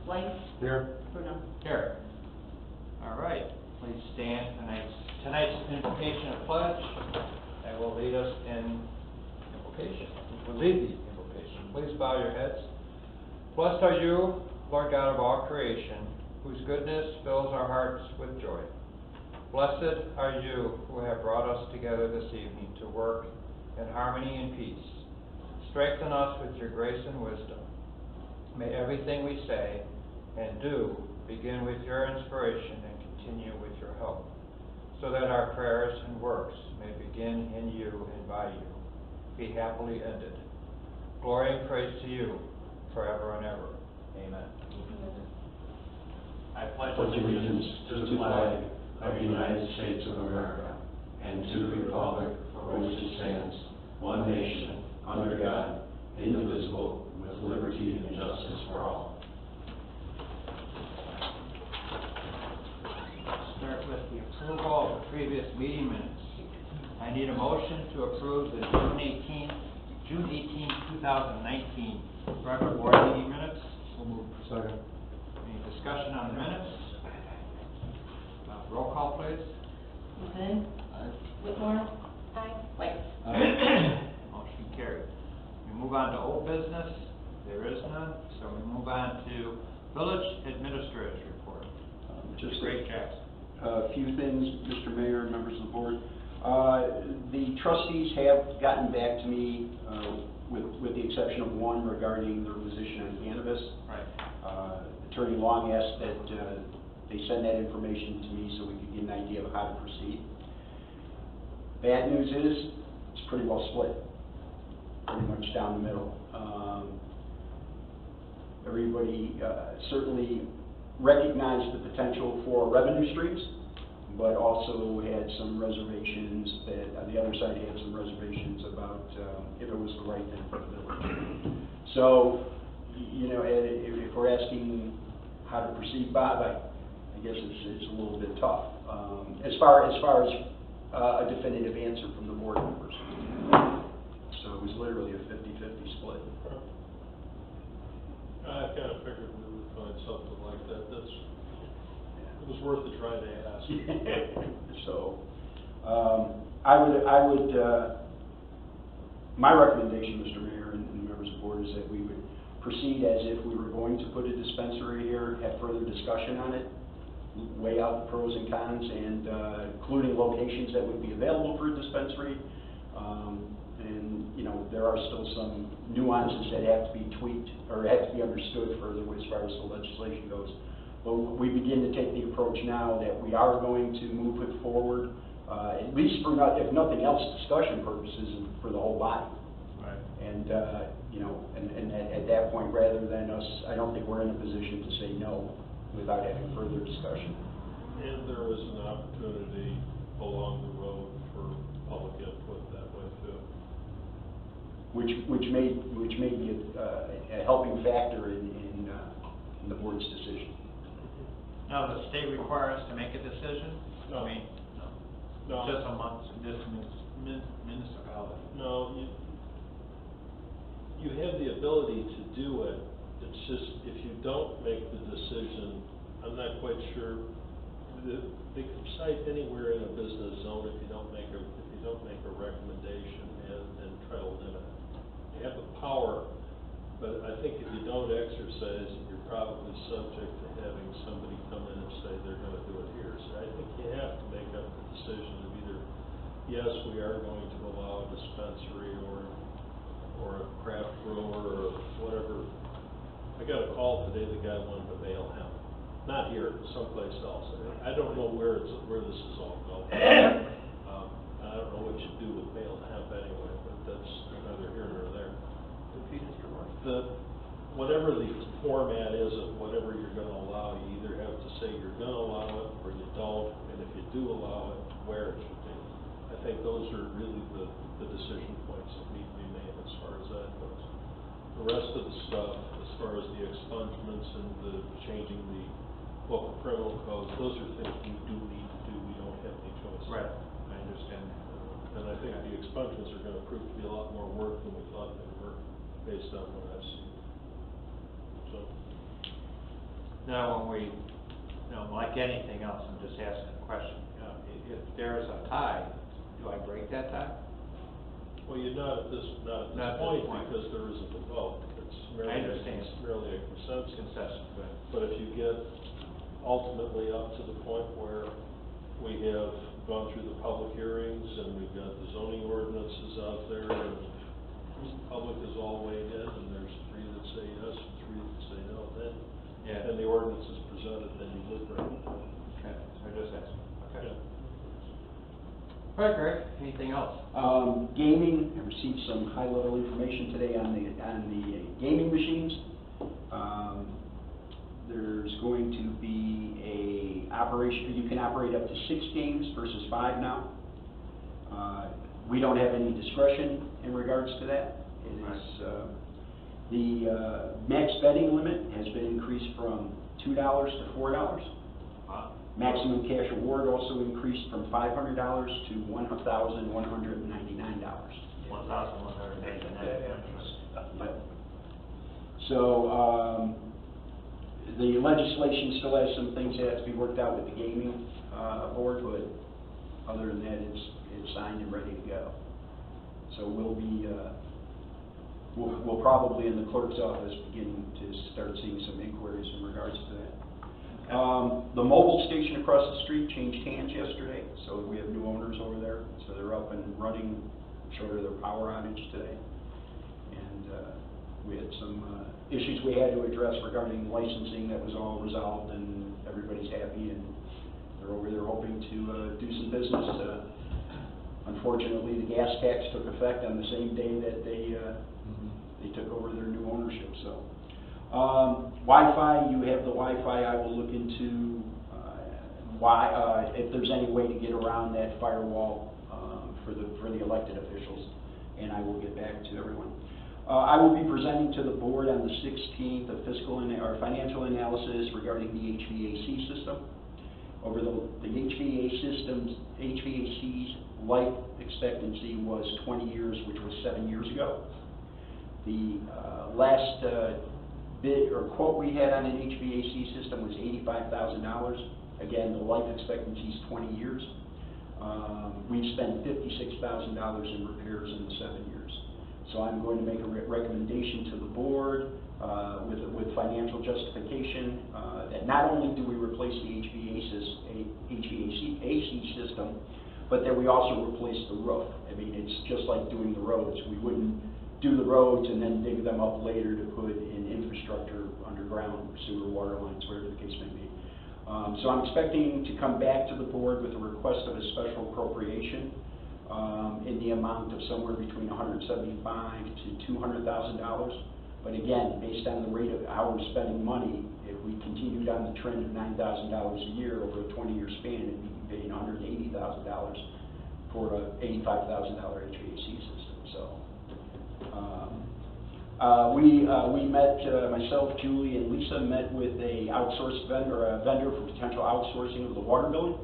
White. Here. Bruno. Here. All right, please stand. Tonight's invocation of pledge, that will lead us in invocation. Will lead the invocation. Please bow your heads. Blessed are you, Lord God of all creation, whose goodness fills our hearts with joy. Blessed are you who have brought us together this evening to work in harmony and peace. Strengthen us with your grace and wisdom. May everything we say and do begin with your inspiration and continue with your help, so that our prayers and works may begin in you and by you, be happily ended. Glory and praise to you forever and ever. Amen. I pledge Allegiance to the flag of the United States of America and to the republic for which it stands, one nation, under God, indivisible, with liberty and justice for all. Start with the approval of the previous meeting minutes. I need a motion to approve the June 18, 2019 regular board meeting minutes. So moved. Second. Any discussion on the minutes? Roll call, please. Levin. Aye. Whitmore. Aye. White. Motion carried. We move on to old business. There is none, so we move on to village administrator's report. Just Great Jackson. a few things, Mr. Mayor and members of the board. The trustees have gotten back to me, with the exception of one regarding their position on cannabis. Right. Attorney Long asked that they send that information to me so we could get an idea of how to proceed. Bad news is, it's pretty well split, pretty much down the middle. Everybody certainly recognized the potential for revenue streams, but also had some reservations that, on the other side, had some reservations about if it was the right thing for the village. So, you know, if we're asking how to proceed, Bob, I guess it's a little bit tough. As far as a definitive answer from the board members. So it was literally a 50-50 split. I kind of figured we would find something like that. It was worth a try to ask. So, I would, my recommendation, Mr. Mayor and the members of the board, is that we would proceed as if we were going to put a dispensary here, have further discussion on it, weigh out the pros and cons, and including locations that would be available for a dispensary. And, you know, there are still some nuances that have to be tweaked or have to be understood further as far as the legislation goes. But we begin to take the approach now that we are going to move it forward, at least for if nothing else, discussion purposes and for the whole body. Right. And, you know, and at that point, rather than us, I don't think we're in a position to say no without having further discussion. And there is an opportunity along the road for public input that way too. Which may be a helping factor in the board's decision. Now, does the state require us to make a decision? No. I mean, No. just municipality. No, you have the ability to do it. It's just if you don't make the decision, I'm not quite sure. They can cite anywhere in a business zone if you don't make a recommendation and try to limit it. You have the power, but I think if you don't exercise it, you're probably subject to having somebody come in and say they're going to do it here. So I think you have to make up the decision of either, yes, we are going to allow a dispensary or a craft grower or whatever. I got a call today, the guy wanted to bail hemp. Not here, someplace else. I don't know where this is all going. I don't know what you do with baled hemp anyway, but that's neither here nor there. Whatever the format is of whatever you're going to allow, you either have to say you're going to allow it or you don't, and if you do allow it, where it should be. I think those are really the decision points that need to be made as far as that goes. The rest of the stuff, as far as the expungements and the changing the local criminal code, those are things we do need to do. We don't have any choice. Right. I understand that. And I think the expungements are going to prove to be a lot more work than we thought they were, based on what I've seen. So. Now, when we, like anything else, I'm just asking a question. If there is a tie, do I break that tie? Well, you're not at this point because there isn't a vote. It's I understand. merely a consensus. Concession, good. But if you get ultimately up to the point where we have gone through the public hearings and we've got the zoning ordinances out there and the public is all weighed in and there's 3 that say yes and 3 that say no, then, Yeah. and the ordinance is presented, then you would bring it. Okay, so I just asked. Okay. Yeah. All right, Greg, anything else? Gaming, I received some high-level information today on the gaming machines. There's going to be a operation, you can operate up to 6 games versus 5 now. We don't have any discretion in regards to that. It is, the max betting limit has been increased from $2 to $4. Wow. Maximum cash award also increased from $500 to $1,199. 1,189. So, the legislation still has some things that have to be worked out with the gaming, board, but other than that, it's signed and ready to go. So we'll be, we'll probably in the clerk's office beginning to start seeing some inquiries in regards to that. The mobile station across the street changed hands yesterday, so we have new owners over there. So they're up and running, short of their power outage today. And we had some issues we had to address regarding licensing. That was all resolved and everybody's happy, and they're over there hoping to do some business. Unfortunately, the gas tax took effect on the same day that they took over their new ownership. So. Wi-Fi, you have the Wi-Fi. I will look into if there's any way to get around that firewall for the elected officials, and I will get back to everyone. I will be presenting to the board on the 16th a financial analysis regarding the HVAC system. Over the HVAC's life expectancy was 20 years, which was 7 years ago. The last bid or quote we had on an HVAC system was $85,000. Again, the life expectancy is 20 years. We've spent $56,000 in repairs in the 7 years. So I'm going to make a recommendation to the board with financial justification that not only do we replace the HVAC system, but that we also replace the roof. I mean, it's just like doing the roads. We wouldn't do the roads and then dig them up later to put in infrastructure underground, sewer, water lines, whatever the case may be. So I'm expecting to come back to the board with a request of a special appropriation in the amount of somewhere between $175,000 to $200,000. But again, based on the rate of how we're spending money, if we continued on the trend of $9,000 a year over a 20-year span, it'd be paying $180,000 for an $85,000 HVAC system. So. We met, myself, Julie, and Lisa met with a vendor for potential outsourcing of the water billing.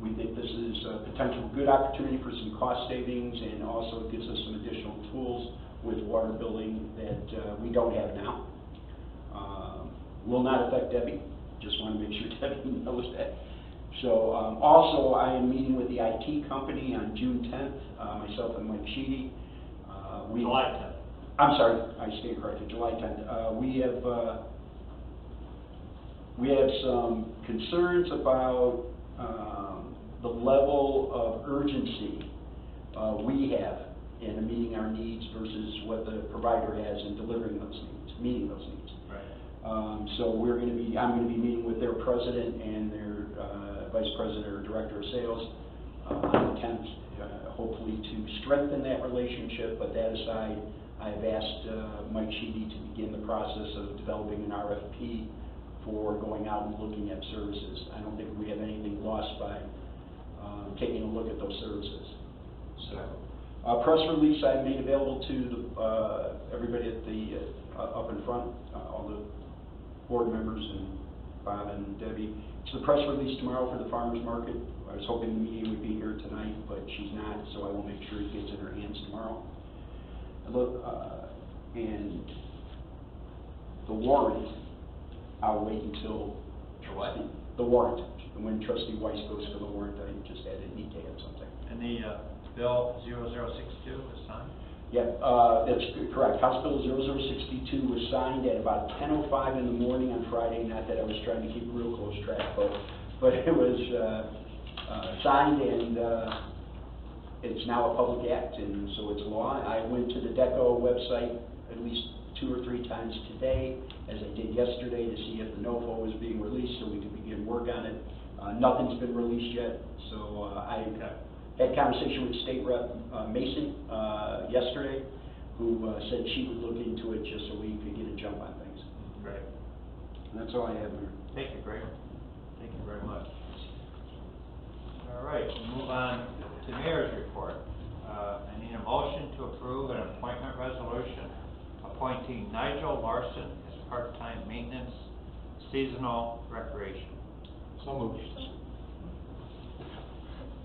We think this is a potential good opportunity for some cost savings, and also gives us some additional tools with water billing that we don't have now. Will not affect Debbie. Just want to make sure Debbie knows that. So also, I am meeting with the IT company on June 10th, myself and Mike Sheedy. July 10th. I'm sorry, I stand corrected, July 10th. We have some concerns about the level of urgency we have in meeting our needs versus what the provider has in delivering those needs, meeting those needs. Right. So I'm going to be meeting with their president and their vice president or director of sales on the 10th, hopefully to strengthen that relationship. But that aside, I've asked Mike Sheedy to begin the process of developing an RFP for going out and looking at services. I don't think we have anything lost by taking a look at those services. So, press release I made available to everybody at the up in front, all the board members and Bob and Debbie. It's the press release tomorrow for the farmers market. I was hoping the meeting would be here tonight, but she's not, so I will make sure it gets in her hands tomorrow. And the warrant I'll wait until The what? the warrant. And when trustee Weiss goes for the warrant, I just need to add something. And the bill 0062 is signed? Yeah, that's correct. House Bill 0062 was signed at about 10:05 in the morning on Friday. Not that I was trying to keep a real close track, but it was signed, and it's now a public act, and so it's law. I went to the DECO website at least 2 or 3 times today, as I did yesterday, to see if the NOFO was being released so we could begin work on it. Nothing's been released yet, so I had conversation with State Rep Mason yesterday, who said she would look into it just so we could get a jump on things. Great. And that's all I have, Mayor. Thank you, Greg. Thank you very much. All right, we'll move on to Mayor's report. I need a motion to approve an appointment resolution appointing Nigel Larson as part-time maintenance, seasonal recreation. So moved.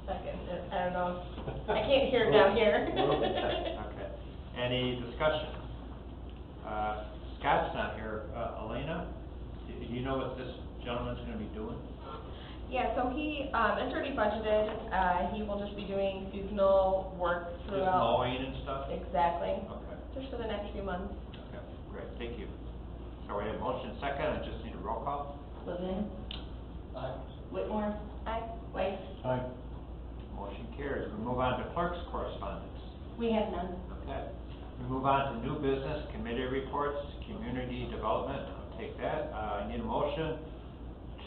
Second, I don't know, I can't hear down here. Okay. Any discussion? Scott's not here. Elena, do you know what this gentleman's gonna be doing? Yeah, so he, it's already budgeted, he will just be doing seasonal work Just throughout. mowing and stuff? Exactly, Okay, just for the next few months. okay, great, thank you. So we have motion second, I just need a roll call. Levin? Aye. Whitmore? Aye. White? Aye. Motion carries. We move on to clerk's correspondence. We have none. Okay. We move on to new business, committee reports, community development. I'll take that. I need a motion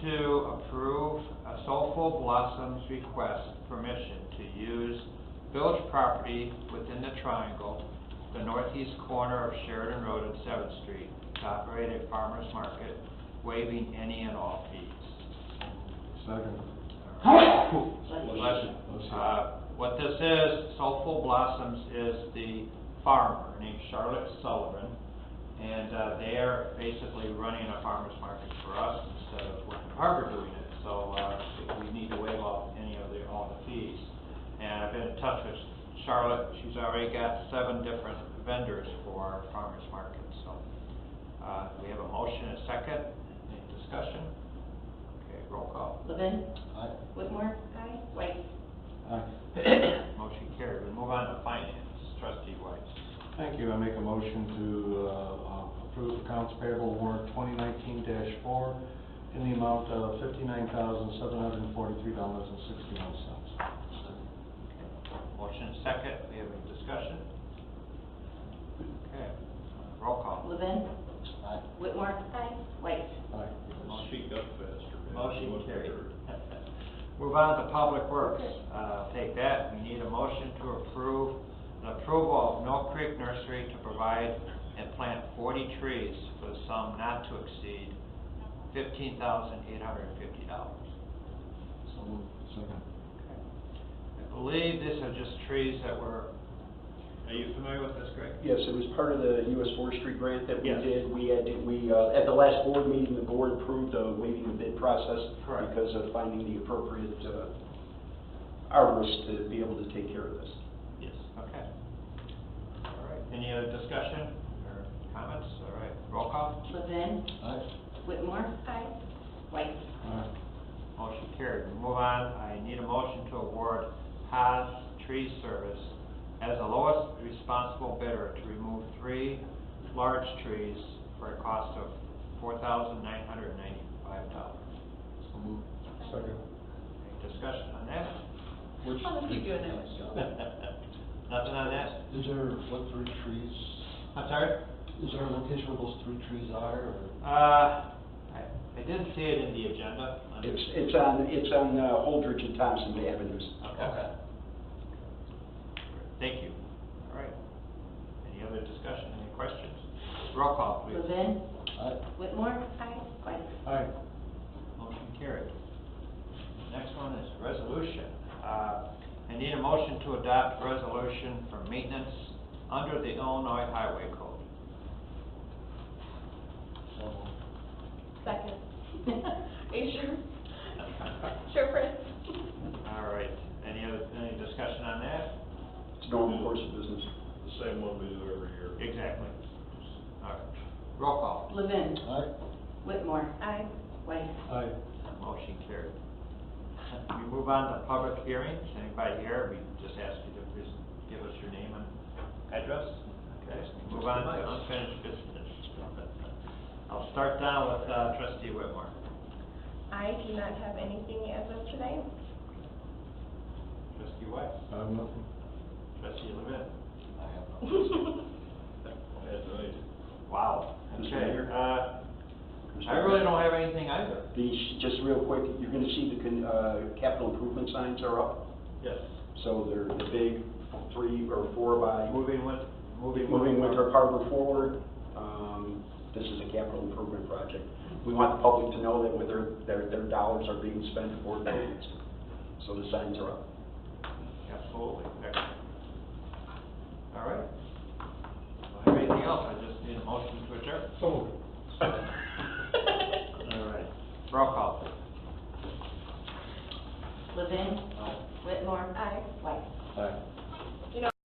to approve a Soulful Blossoms request permission to use village property within the triangle, the northeast corner of Sheridan Road and 7th Street, to operate a farmer's market, waiving any and all fees. Second. Bless you. What this is, Soulful Blossoms is the farmer named Charlotte Sullivan, and they are basically running a farmer's market for us instead of Working Harbor doing it. So we need to waive off all the fees. And I've been in touch with Charlotte. She's already got 7 different vendors for our farmer's market. So we have a motion and a second. Any discussion? Okay, roll call. Levin? Aye. Whitmore? Aye. White? Aye. Motion carried. We move on to finance. Trustee White. Thank you. I make a motion to approve accounts payable warrant 2019-4 in the amount of $59,743.61. Motion second. We have any discussion? Okay. Roll call. Levin? Aye. Whitmore? Aye. White? Aye. Speak up faster, man. Motion carried. Move on to Public Works. Take that. We need a motion to approve the approval of Mill Creek Nursery to provide and plant 40 trees for the sum not to exceed $15,850. So moved. Second. I believe these are just trees that were, are you familiar with this, Greg? Yes, it was part of the U.S. Forestry grant that we Yes. did. We at the last board meeting, the board approved waiving the bid process. Correct. Because of finding the appropriate arborist to be able to take care of this. Yes. Okay. All right. Any other discussion or comments? All right. Roll call. Levin? Aye. Whitmore? Aye. White? Aye. Motion carried. We move on. I need a motion to award Haas Tree Service as the lowest responsible bidder to remove 3 large trees for a cost of $4,995. So moved. Second. Any discussion on that? I'll just keep doing that. Nothing on that? Is there what 3 trees? I'm sorry? Is there a location where those 3 trees are, or? I didn't see it in the agenda. It's on Holdridge and Thompson Avenues. Okay. Thank you. All right. Any other discussion, any questions? Roll call, please. Levin? Aye. Whitmore? Aye. White? Aye. Motion carried. Next one is resolution. I need a motion to adopt resolution for maintenance under the Illinois Highway Code. So moved. Second. Are you sure? Sure, Chris? All right. Any discussion on that? It's normal course of business. The same one we do every year. Exactly. All right. Roll call. Levin? Aye. Whitmore. Aye. White. Aye. Motion carried. We move on to public hearings. Anybody here, we just ask you to please give us your name and address. Okay, move on to unfinished business. I'll start down with trustee Whitmore. I do not have anything as of today. Trustee White. I have nothing. Trustee Levin. I have nothing. That's right. Wow. Mr. Okay, Mayor? I really don't have anything either. Just real quick, you're gonna see the capital improvement signs are up. Yes. So they're the big 3 or 4 by, Moving moving Winter Harbor forward. This is a capital improvement project. We want the public to know that with their dollars are being spent for improvements. So the signs are up. Absolutely. Excellent. All right. Don't have anything else. I just need a motion to adjourn. So moved. All right. Roll call, please. Levin. Whitmore. Aye. White. Aye.